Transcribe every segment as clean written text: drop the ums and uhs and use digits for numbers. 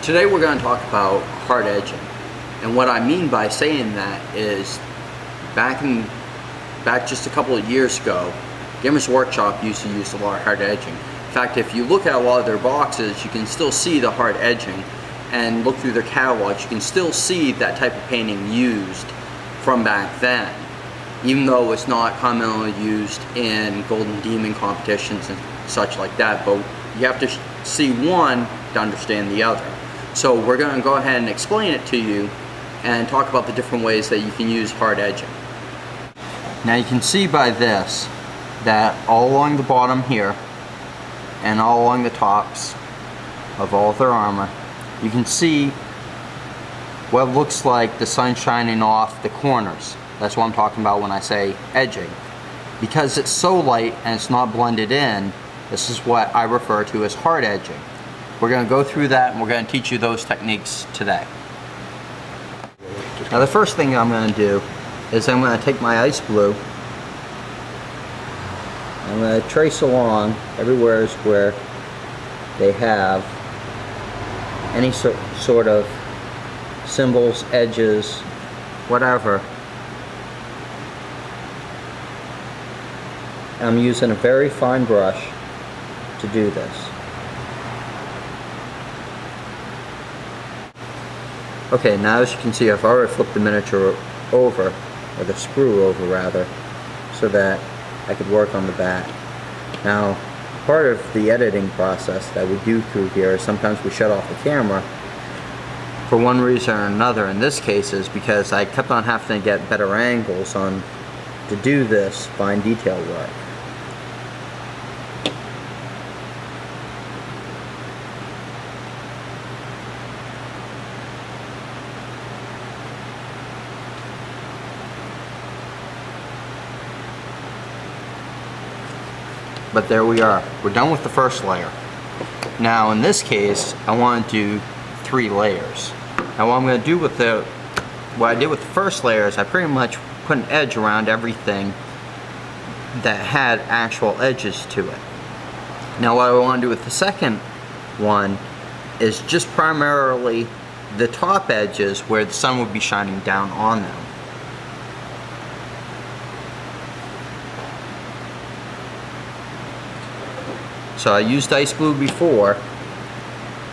Today we're going to talk about hard edging, and what I mean by saying that is back just a couple of years ago, Gamer's Workshop used to use a lot of hard edging. In fact, if you look at a lot of their boxes, you can still see the hard edging, and look through their catalogs, you can still see that type of painting used from back then, even though it's not commonly used in Golden Demon competitions and such like that. But you have to see one to understand the other. So we're going to go ahead and explain it to you and talk about the different ways that you can use hard edging. Now you can see by this that all along the bottom here and all along the tops of all of their armor, you can see what looks like the sun shining off the corners. That's what I'm talking about when I say edging. Because it's so light and it's not blended in, this is what I refer to as hard edging. We're going to go through that and we're going to teach you those techniques today. Now the first thing I'm going to do is I'm going to take my ice blue, I'm going to trace along everywhere where they have any sort of symbols, edges, whatever. I'm using a very fine brush to do this. Okay, now as you can see, I've already flipped the miniature over, or the sprue over rather, so that I could work on the back. Now, part of the editing process that we do through here is sometimes we shut off the camera for one reason or another. In this case is because I kept on having to get better angles on to do this fine detail work. But there we are. We're done with the first layer. Now in this case, I want to do 3 layers. Now what I'm going to do with what I did with the first layer is I pretty much put an edge around everything that had actual edges to it. Now what I want to do with the second one is just primarily the top edges where the sun would be shining down on them. So I used ice blue before.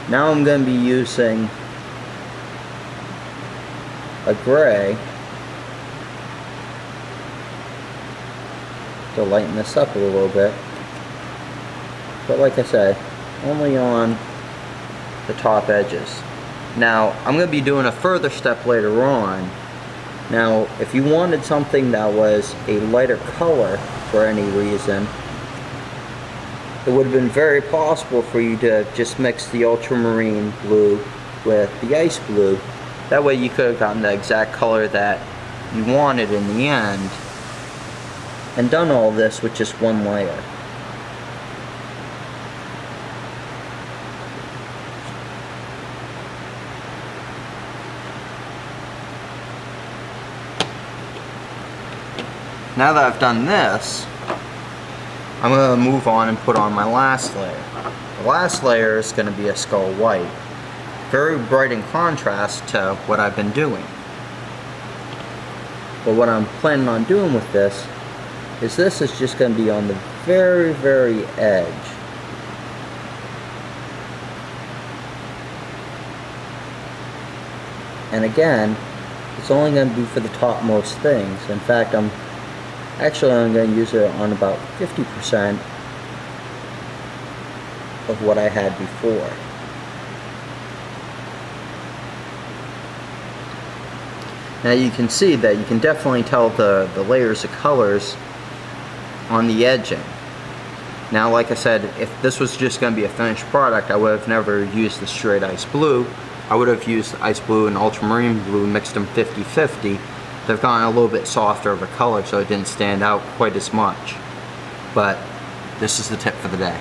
Now I'm going to be using a gray to lighten this up a little bit. But like I said, only on the top edges. Now I'm going to be doing a further step later on. Now if you wanted something that was a lighter color for any reason, it would have been very possible for you to just mix the ultramarine blue with the ice blue. That way you could have gotten the exact color that you wanted in the end and done all this with just one layer. Now that I've done this, I'm going to move on and put on my last layer. The last layer is going to be a skull white. Very bright in contrast to what I've been doing. But what I'm planning on doing with this is just going to be on the very, very edge. And again, it's only going to be for the topmost things. In fact, I'm going to use it on about 50% of what I had before. Now you can see that you can definitely tell the layers of colors on the edging. Now like I said, if this was just going to be a finished product, I would have never used the straight ice blue. I would have used ice blue and ultramarine blue, mixed them 50-50. They've gotten a little bit softer of a color so it didn't stand out quite as much. But this is the tip for the day.